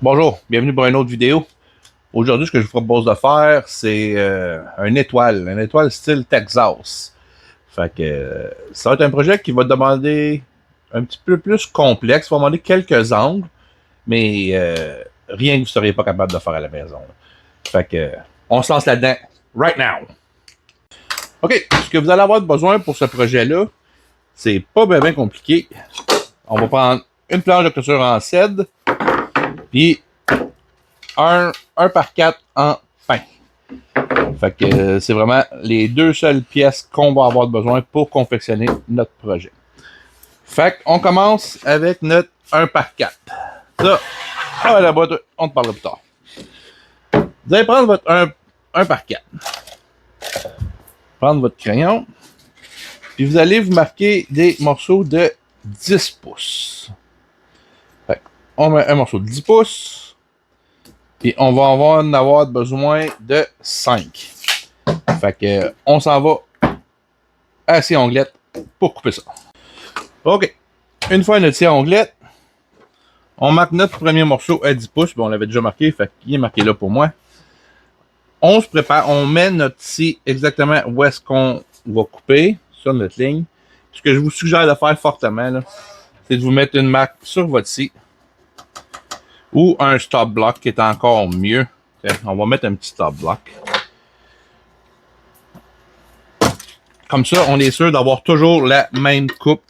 Bonjour, bienvenue pour une autre vidéo. Aujourd'hui, ce que je vous propose de faire, c'est une étoile style Texas. Fait que ça va être un projet qui va demander un petit peu plus complexe, va demander quelques angles, mais rien que vous ne seriez pas capable de faire à la maison. Fait que on se lance là-dedans right now. OK, ce que vous allez avoir besoin pour ce projet-là, c'est pas bien compliqué. On va prendre une planche de clôture en cèdre, puis un par 4 en pain. Fait que c'est vraiment les deux seules pièces qu'on va avoir besoin pour confectionner notre projet. Fait qu'on commence avec notre 1 par 4. Ça, à la boîte, on te parlera plus tard. Vous allez prendre votre 1 par 4. Prendre votre crayon. Puis vous allez vous marquer des morceaux de 10 pouces. Fait on met un morceau de 10 pouces. Puis on va en avoir besoin de 5. Fait que on s'en va à scie onglette pour couper ça. OK. Une fois notre scie onglette, on marque notre premier morceau à 10 pouces. Bon, on l'avait déjà marqué, fait qu'il est marqué là pour moi. On se prépare, on met notre scie exactement où est-ce qu'on va couper sur notre ligne. Ce que je vous suggère de faire fortement, c'est de vous mettre une marque sur votre scie ou un stop block qui est encore mieux. On va mettre un petit stop block. Comme ça, on est sûr d'avoir toujours la même coupe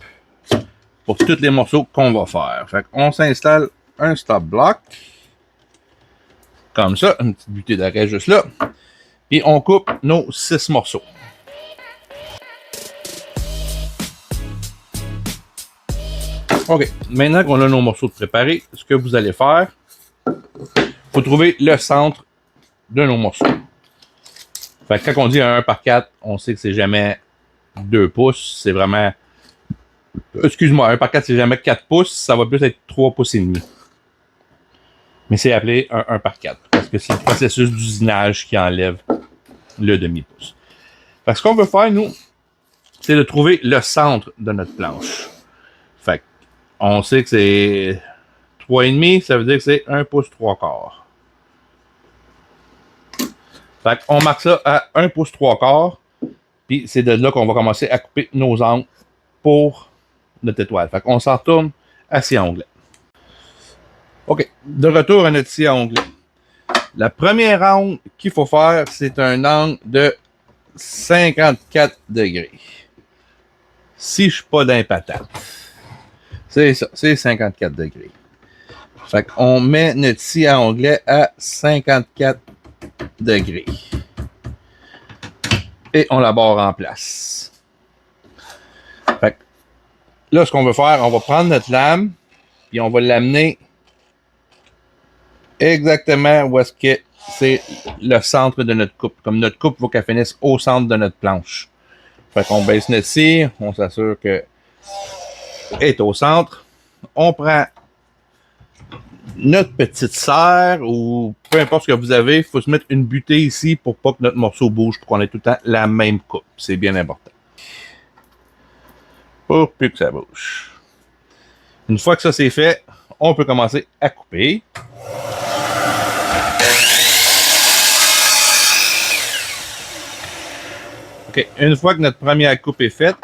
pour tous les morceaux qu'on va faire. Fait qu'on s'installe un stop block. Comme ça, une petite butée d'arrêt juste là. Puis on coupe nos 6 morceaux. OK. Maintenant qu'on a nos morceaux préparés, ce que vous allez faire, il faut trouver le centre de nos morceaux. Fait que quand on dit un 1 par 4, on sait que c'est jamais 2 pouces. C'est vraiment... Excuse-moi, 1 par 4, c'est jamais 4 pouces. Ça va plus être 3 pouces et demi. Mais c'est appelé un 1 par 4. Parce que c'est le processus d'usinage qui enlève le demi-pouce. Fait que ce qu'on veut faire, nous, c'est de trouver le centre de notre planche. Fait on sait que c'est 3,5, ça veut dire que c'est 1 pouce 3 quarts. Fait qu'on marque ça à 1 pouce 3 quarts. Puis c'est de là qu'on va commencer à couper nos angles pour notre étoile. Fait qu'on s'en retourne à scie à onglet. OK. De retour à notre scie à onglet. La première angle qu'il faut faire, c'est un angle de 54 degrés. Si je ne suis pas d'un patate. C'est ça, c'est 54 degrés. Fait qu'on met notre scie à onglet à 54 degrés. Et on la barre en place. Fait que là, ce qu'on veut faire, on va prendre notre lame, puis on va l'amener exactement où est-ce que c'est le centre de notre coupe. Comme notre coupe, il faut qu'elle finisse au centre de notre planche. Fait qu'on baisse notre scie, on s'assure qu'elle est au centre. On prend notre petite serre ou peu importe ce que vous avez, il faut se mettre une butée ici pour pas que notre morceau bouge, pour qu'on ait tout le temps la même coupe. C'est bien important. Pour plus que ça bouge. Une fois que ça c'est fait, on peut commencer à couper. OK. Une fois que notre première coupe est faite,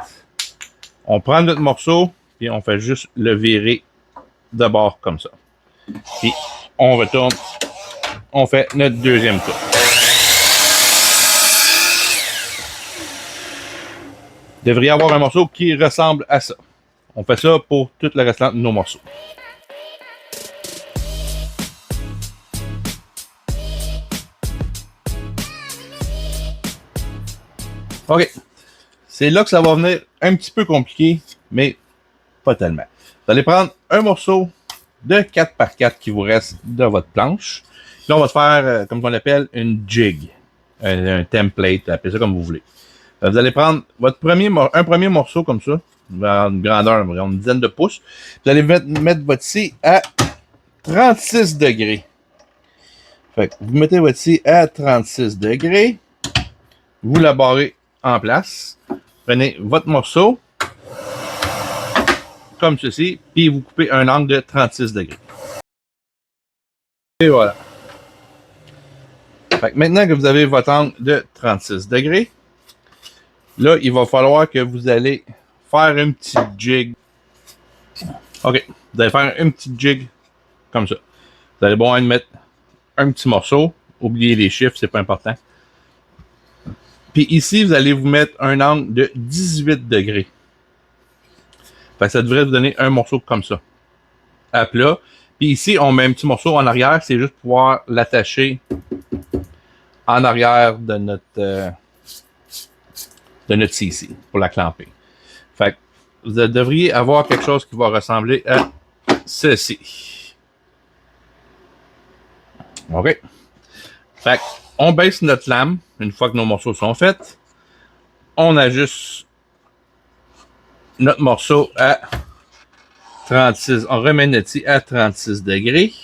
on prend notre morceau et on fait juste le virer de bord comme ça. Puis on retourne, on fait notre deuxième coupe. Vous devriez avoir un morceau qui ressemble à ça. On fait ça pour tout le restant de nos morceaux. OK. C'est là que ça va venir un petit peu compliqué, mais pas tellement. Vous allez prendre un morceau de 4 par 4 qui vous reste de votre planche. Là, on va se faire, comme on l'appelle, une jig. Un template, appelez ça comme vous voulez. Vous allez prendre votre un premier morceau comme ça, une grandeur, une dizaine de pouces. Vous allez mettre votre scie à 36 degrés. Fait que vous mettez votre scie à 36 degrés. Vous la barrez en place. Prenez votre morceau. comme ceci, puis vous coupez un angle de 36 degrés. Et voilà. Fait que maintenant que vous avez votre angle de 36 degrés, là, il va falloir que vous allez faire une petite jig. OK, vous allez faire une petite jig comme ça. Vous allez bon mettre un petit morceau. Oubliez les chiffres, c'est pas important. Puis ici, vous allez vous mettre un angle de 18 degrés. Fait que ça devrait vous donner un morceau comme ça, à plat. Puis ici, on met un petit morceau en arrière, c'est juste pour pouvoir l'attacher en arrière de notre scie ici, pour la clamper. Fait que vous devriez avoir quelque chose qui va ressembler à ceci. OK. Fait on baisse notre lame une fois que nos morceaux sont faits. On ajuste notre morceau à 36. On remet notre scie à 36 degrés.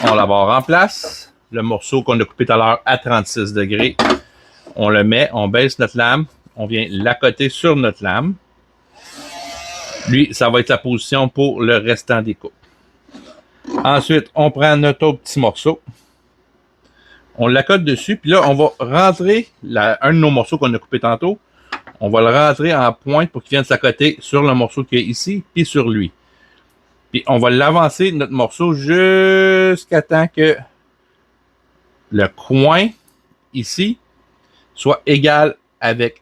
On la barre en place. Le morceau qu'on a coupé tout à l'heure à 36 degrés. On le met, on baisse notre lame. On vient l'accoter sur notre lame. Lui, ça va être la position pour le restant des coupes. Ensuite, on prend notre autre petit morceau. On l'accote dessus. Puis là, on va rentrer un de nos morceaux qu'on a coupé tantôt. On va le rentrer en pointe pour qu'il vienne s'accoter sur le morceau qui est ici, puis sur lui. Puis on va l'avancer, notre morceau, jusqu'à temps que le coin ici soit égal avec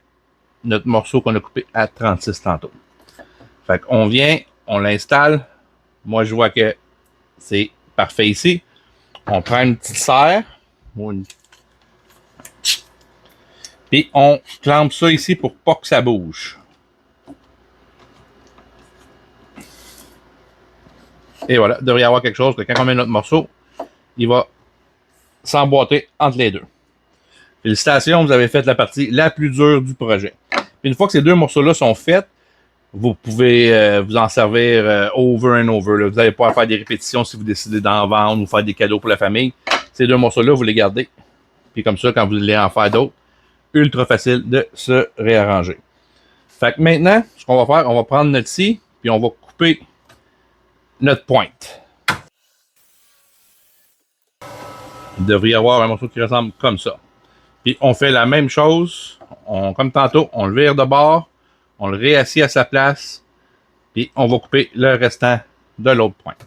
notre morceau qu'on a coupé à 36 tantôt. Fait qu'on vient, on l'installe. Moi, je vois que c'est parfait ici. On prend une petite serre. Puis on clampe ça ici pour pas que ça bouge. Et voilà, il devrait y avoir quelque chose que quand on met notre morceau, il va s'emboîter entre les deux. Félicitations, vous avez fait la partie la plus dure du projet. Puis une fois que ces deux morceaux-là sont faits, vous pouvez vous en servir over and over. Là. Vous n'allez pas faire des répétitions si vous décidez d'en vendre ou faire des cadeaux pour la famille. Ces deux morceaux-là, vous les gardez. Puis comme ça, quand vous allez en faire d'autres, ultra facile de se réarranger. Fait que maintenant, ce qu'on va faire, on va prendre notre scie, puis on va couper notre pointe. Il devrait y avoir un morceau qui ressemble comme ça. Puis on fait la même chose, comme tantôt, on le vire de bord, on le réassit à sa place, puis on va couper le restant de l'autre pointe.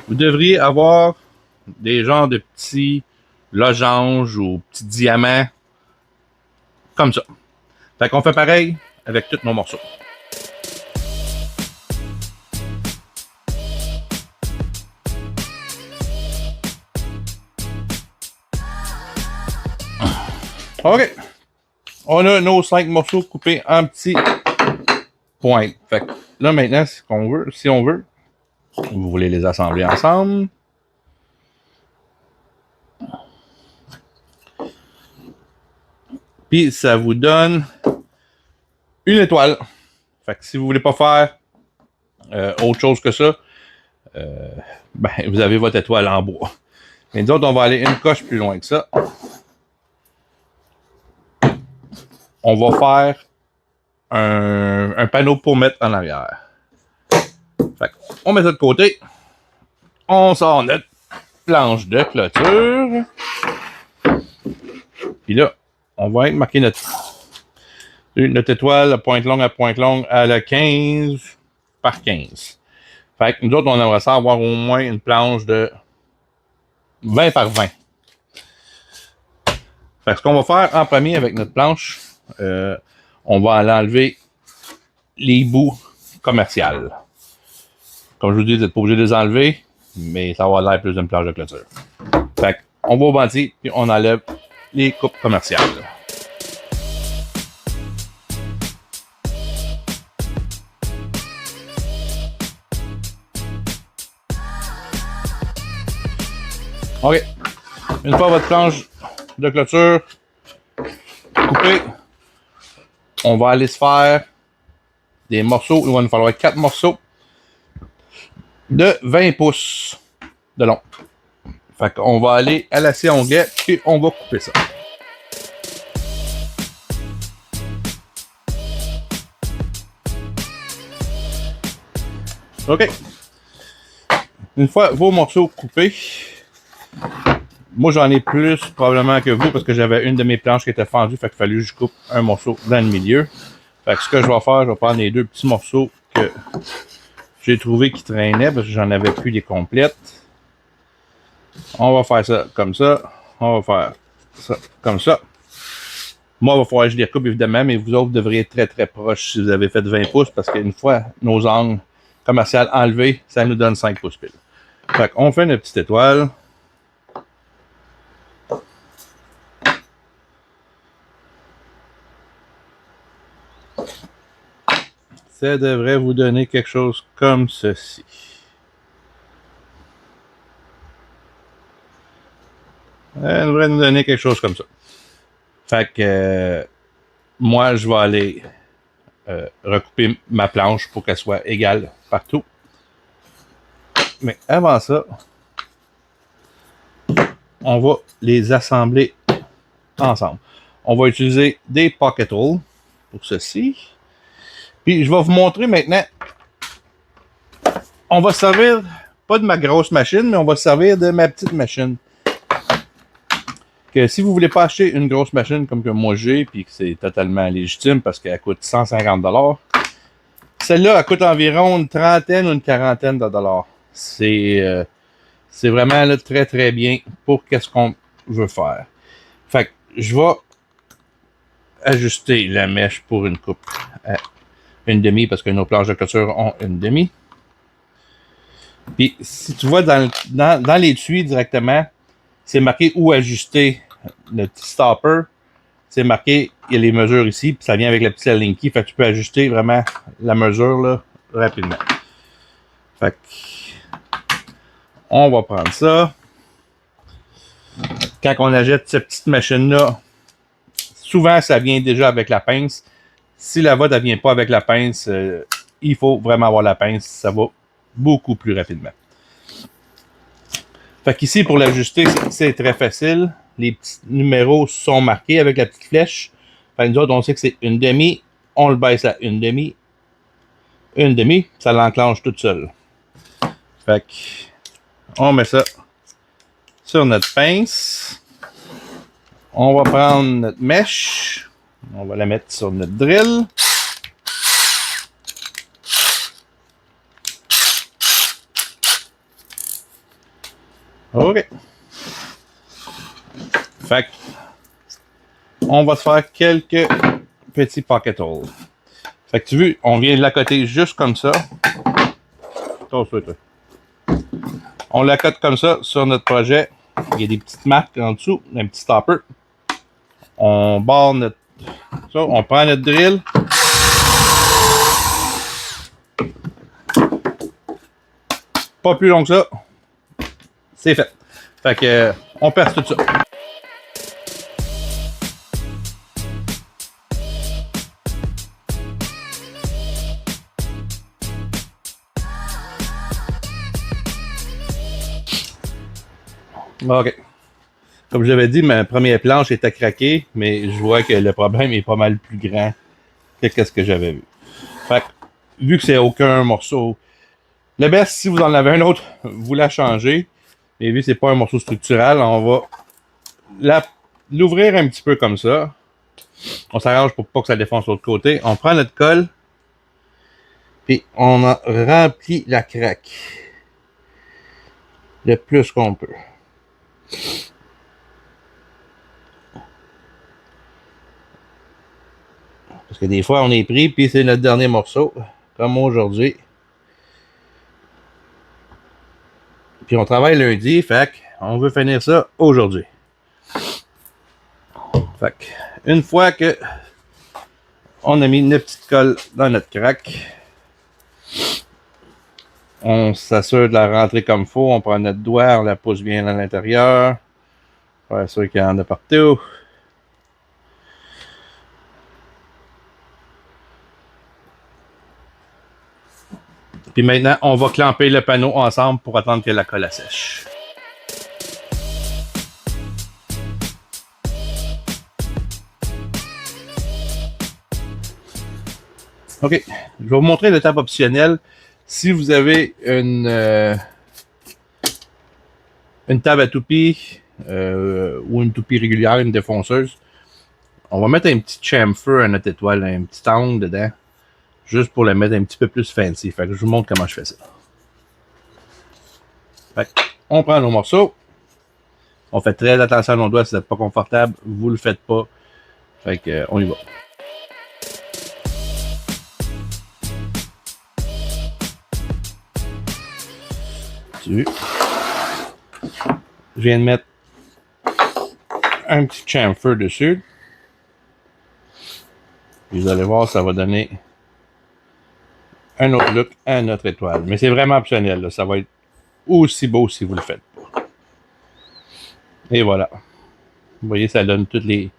Vous devriez avoir des genres de petits losanges ou petits diamants comme ça. Fait qu'on fait pareil avec tous nos morceaux. OK. On a nos 5 morceaux coupés en petits points. Fait que là, maintenant, si on veut, vous voulez les assembler ensemble. Puis ça vous donne une étoile. Fait que si vous voulez pas faire autre chose que ça, ben, vous avez votre étoile en bois. Mais nous autres, on va aller une coche plus loin que ça. On va faire un panneau pour mettre en arrière. Fait on met ça de côté. On sort notre planche de clôture. Puis là, on va marquer notre étoile à pointe longue à la 15 par 15. Fait que nous autres, on aimerait ça avoir au moins une planche de 20 par 20. Fait que ce qu'on va faire en premier avec notre planche, on va aller enlever les bouts commerciales. Comme je vous dis, vous n'êtes pas obligé de les enlever, mais ça va avoir l'air plus d'une planche de clôture. Fait qu'on va au bandit, puis on enlève les coupes commerciales. OK. Une fois votre planche de clôture coupée, on va aller se faire des morceaux. Il va nous falloir 4 morceaux de 20 pouces de long. Fait qu'on va aller à la scie onglet et on va couper ça. OK. Une fois vos morceaux coupés, moi j'en ai plus probablement que vous parce que j'avais une de mes planches qui était fendue, fait qu'il fallait que je coupe un morceau dans le milieu. Fait que ce que je vais faire, je vais prendre les deux petits morceaux que j'ai trouvé qui traînaient parce que j'en avais plus les complètes. On va faire ça comme ça. On va faire ça comme ça. Moi, il va falloir que je les recoupe évidemment, mais vous autres devriez être très très proches si vous avez fait 20 pouces parce qu'une fois nos angles commerciaux enlevés, ça nous donne 5 pouces pile. Fait qu'on fait une petite étoile. Ça devrait vous donner quelque chose comme ceci. Ça devrait nous donner quelque chose comme ça. Fait que moi, je vais aller recouper ma planche pour qu'elle soit égale partout. Mais avant ça, on va les assembler ensemble. On va utiliser des pocket holes pour ceci. Puis je vais vous montrer maintenant. On va se servir pas de ma grosse machine, mais on va se servir de ma petite machine. Que si vous voulez pas acheter une grosse machine comme que moi j'ai, puis que c'est totalement légitime parce qu'elle coûte 150$, celle-là, elle coûte environ une trentaine ou une quarantaine de dollars. C'est vraiment là, très très bien pour qu'est-ce qu'on veut faire. Fait que je vais ajuster la mèche pour une coupe à une demi parce que nos planches de couture ont une demi. Puis si tu vois dans l'étui directement, c'est marqué où ajuster le petit stopper. C'est marqué, il y a les mesures ici, puis ça vient avec la petite ligne key. Fait que tu peux ajuster vraiment la mesure là, rapidement. Fait que on va prendre ça. Quand on achète cette petite machine-là, souvent ça vient déjà avec la pince. Si la vôtre ne vient pas avec la pince, il faut vraiment avoir la pince. Ça va beaucoup plus rapidement. Fait qu'ici, pour l'ajuster, c'est très facile. Les petits numéros sont marqués avec la petite flèche. Fait que nous autres, on sait que c'est une demi. On le baisse à une demi. Une demi, ça l'enclenche toute seule. Fait que on met ça sur notre pince. On va prendre notre mèche. On va la mettre sur notre drill. OK. Fait que on va se faire quelques petits pocket holes. Fait que tu vois, on vient de l'accoter juste comme ça. On l'accote comme ça sur notre projet. Il y a des petites marques en dessous, un petit stopper. On barre notre... Ça, on prend notre drill. Pas plus long que ça. C'est fait. Fait que on perce tout ça. OK. Comme je l'avais dit, ma première planche était craquée, mais je vois que le problème est pas mal plus grand que ce que j'avais vu. Fait que, vu que c'est aucun morceau, le best, si vous en avez un autre, vous la changez. Mais vu que c'est pas un morceau structural, on va l'ouvrir un petit peu comme ça. On s'arrange pour pas que ça défonce l'autre côté. On prend notre colle, puis on en remplit la craque le plus qu'on peut. Parce que des fois, on est pris, puis c'est notre dernier morceau, comme aujourd'hui. Puis on travaille lundi, fait qu'on veut finir ça aujourd'hui. Fait que, une fois que on a mis une petite colle dans notre craque, on s'assure de la rentrer comme il faut. On prend notre doigt, on la pousse bien à l'intérieur. Pour être sûr qu'il y en a partout. Puis maintenant, on va clamper le panneau ensemble pour attendre que la colle sèche. OK. Je vais vous montrer l'étape optionnelle. Si vous avez une table à toupie ou une toupie régulière, une défonceuse, on va mettre un petit chamfer à notre étoile, un petit angle dedans, juste pour la mettre un petit peu plus fancy. Fait que je vous montre comment je fais ça. Fait que on prend nos morceaux. On fait très attention à nos doigts si vous n'êtes pas confortable. Vous le faites pas. Fait que on y va. Je viens de mettre un petit chamfer dessus. Et vous allez voir, ça va donner un autre look à notre étoile. Mais c'est vraiment optionnel, là. Ça va être aussi beau si vous le faites pas. Et voilà. Vous voyez, ça donne tous les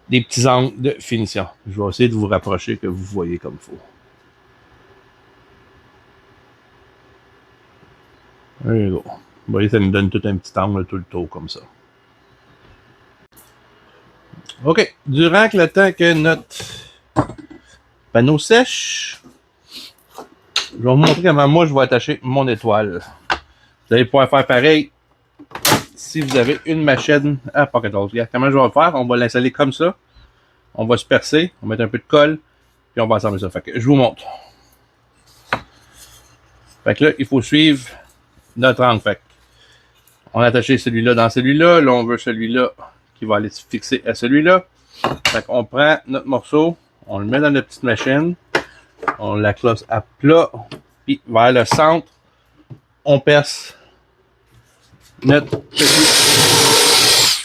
petits angles de finition. Je vais essayer de vous rapprocher que vous voyez comme il faut. There you go. Vous voyez, ça nous donne tout un petit angle tout le tour comme ça. OK. Durant le temps que notre panneau sèche, je vais vous montrer comment moi je vais attacher mon étoile. Vous allez pouvoir faire pareil si vous avez une machine à Pocket Holes. Comment je vais le faire? On va l'installer comme ça. On va se percer, on va mettre un peu de colle, puis on va assembler ça. Fait que je vous montre. Fait que là, il faut suivre notre angle. Fait que on a attaché celui-là dans celui-là. Là, on veut celui-là qui va aller se fixer à celui-là. Fait qu'on prend notre morceau, on le met dans notre petite machine, on la close à plat, puis vers le centre, on perce notre petit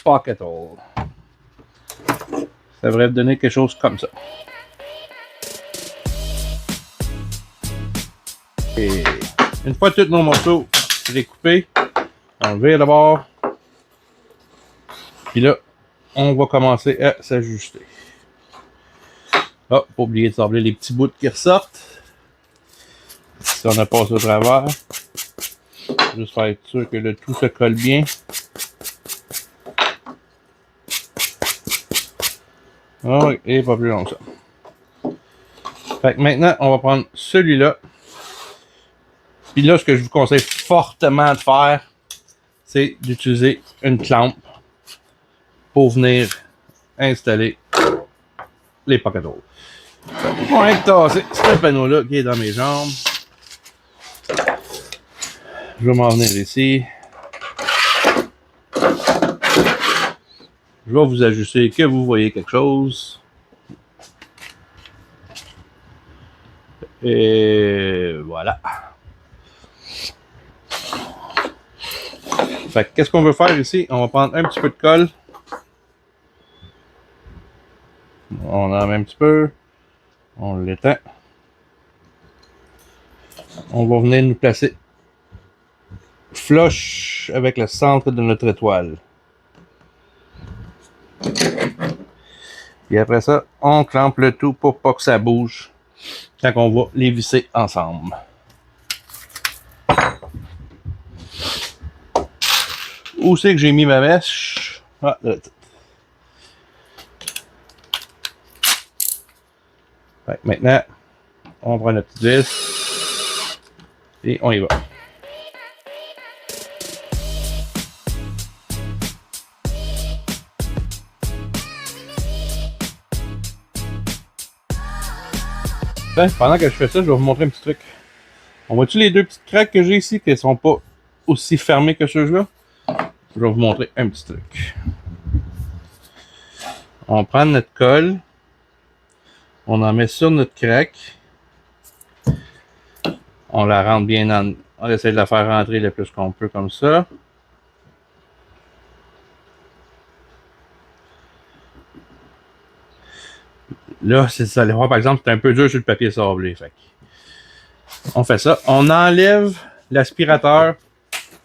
pocket hole. Ça devrait donner quelque chose comme ça. Et une fois tous nos morceaux découpés, on vire d'abord. Puis là, on va commencer à s'ajuster. Ah, pas oublier de sabler les petits bouts qui ressortent. Si on a passé au travers. Juste pour être sûr que le tout se colle bien. Ah, et pas plus long que ça. Fait que maintenant, on va prendre celui-là. Puis là, ce que je vous conseille fortement de faire, c'est d'utiliser une clampe pour venir installer les pocket holes. On va tasser ce panneau-là qui est dans mes jambes. Je vais m'en venir ici. Je vais vous ajuster que vous voyez quelque chose. Et voilà. Fait que qu'est-ce qu'on veut faire ici? On va prendre un petit peu de colle. On en met un petit peu. On l'étend. On va venir nous placer flush avec le centre de notre étoile. Et après ça, on clampe le tout pour pas que ça bouge quand on va les visser ensemble. Où c'est que j'ai mis ma mèche? Ah, là. Fait, maintenant, on prend notre petite vis et on y va. Pendant que je fais ça, je vais vous montrer un petit truc. On voit-tu les deux petites craques que j'ai ici qui ne sont pas aussi fermées que ceux-là? Je vais vous montrer un petit truc. On prend notre colle. On en met sur notre craque. On la rentre bien dans... On essaie de la faire rentrer le plus qu'on peut comme ça. Là, si vous allez voir, par exemple, c'est un peu dur sur le papier sablé. Fait que on fait ça. On enlève l'aspirateur.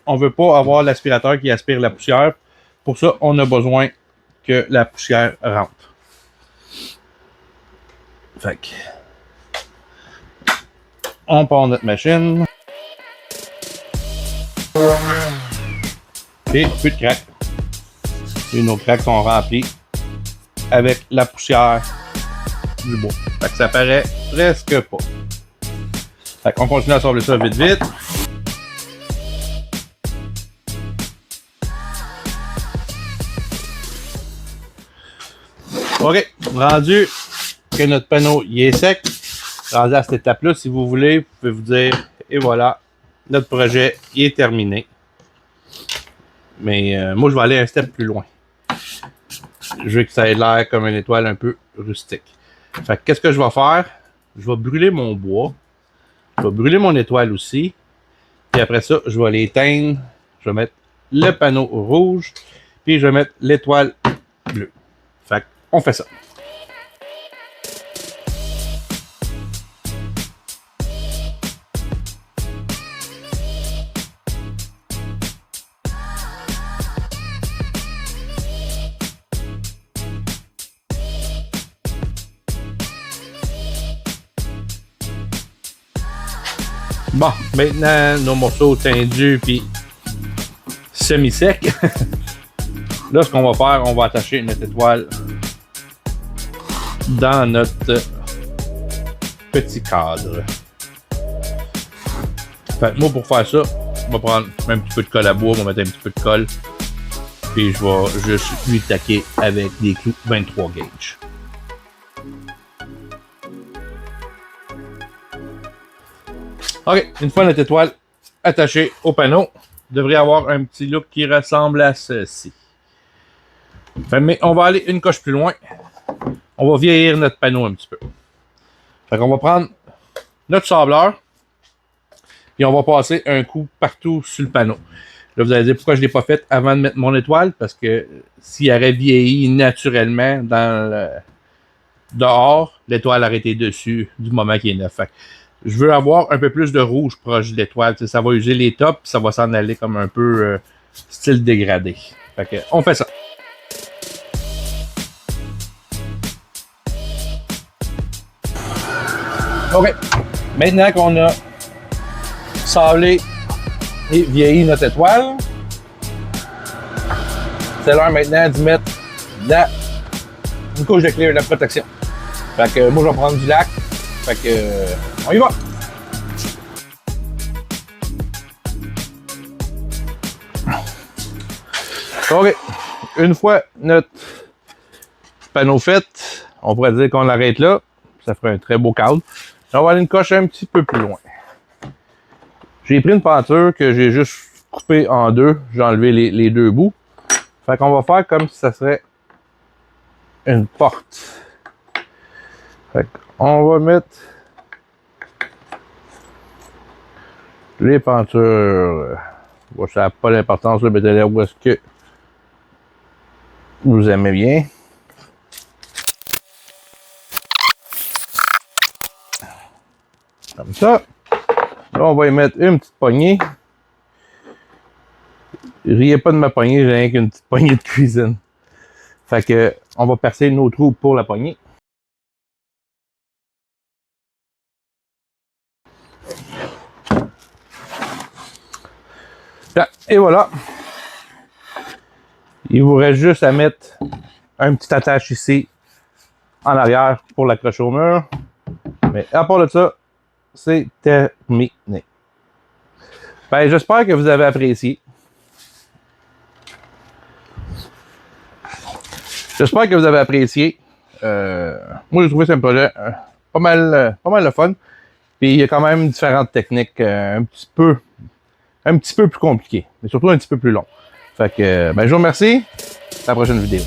On ne veut pas avoir l'aspirateur qui aspire la poussière. Pour ça, on a besoin que la poussière rentre. Fait que on part notre machine. Et plus de craques. Et nos craques sont remplies avec la poussière du bois. Fait que ça paraît presque pas. Fait qu'on continue à assembler ça vite vite. OK, rendu que notre panneau il est sec, rendu à cette étape-là, si vous voulez, vous pouvez vous dire, et voilà, notre projet il est terminé. Mais moi, je vais aller un step plus loin. Je veux que ça ait l'air comme une étoile un peu rustique. Fait que qu'est-ce que je vais faire? Je vais brûler mon bois. Je vais brûler mon étoile aussi. Puis après ça, je vais l'éteindre. Je vais mettre le panneau rouge. Puis je vais mettre l'étoile bleue. Fait qu'on fait ça. Bon, maintenant, nos morceaux tendus puis semi-secs. Là, ce qu'on va faire, on va attacher notre étoile dans notre petit cadre. Fait que moi, pour faire ça, on va prendre un petit peu de colle à bois, on va mettre un petit peu de colle. Puis je vais juste lui taquer avec des clous 23 gauge. OK, une fois notre étoile attachée au panneau, devrait avoir un petit look qui ressemble à ceci. Mais on va aller une coche plus loin. On va vieillir notre panneau un petit peu. Fait qu'on va prendre notre sableur, puis on va passer un coup partout sur le panneau. Là, vous allez dire pourquoi je ne l'ai pas fait avant de mettre mon étoile, parce que s'il aurait vieilli naturellement dehors, l'étoile aurait été dessus du moment qu'il est neuf. Fait que je veux avoir un peu plus de rouge proche de l'étoile. Ça va user les tops, puis ça va s'en aller comme un peu style dégradé. Fait que on fait ça. OK. Maintenant qu'on a sablé et vieilli notre étoile, c'est l'heure maintenant d'y mettre une couche de clear de protection. Fait que moi, je vais prendre du lac. Fait que on y va! OK. Une fois notre panneau fait, on pourrait dire qu'on l'arrête là. Ça ferait un très beau cadre. On va aller une coche un petit peu plus loin. J'ai pris une peinture que j'ai juste coupée en deux. J'ai enlevé les deux bouts. Fait qu'on va faire comme si ça serait une porte. Fait qu'on va mettre les peintures. Bon, ça n'a pas d'importance, mettez-les où est-ce que vous aimez bien. Comme ça. Là, on va y mettre une petite poignée. Riez pas de ma poignée, j'ai rien qu'une petite poignée de cuisine. Fait que, on va percer nos trous pour la poignée. Et voilà. Il vous reste juste à mettre un petit attache ici en arrière pour l'accrocher au mur. Mais à part de ça, c'est terminé. Ben, j'espère que vous avez apprécié. J'espère que vous avez apprécié. Moi, j'ai trouvé que c'est un projet pas mal le fun. Puis il y a quand même différentes techniques un petit peu plus compliquées, mais surtout un petit peu plus long. Fait que, ben, je vous remercie. À la prochaine vidéo.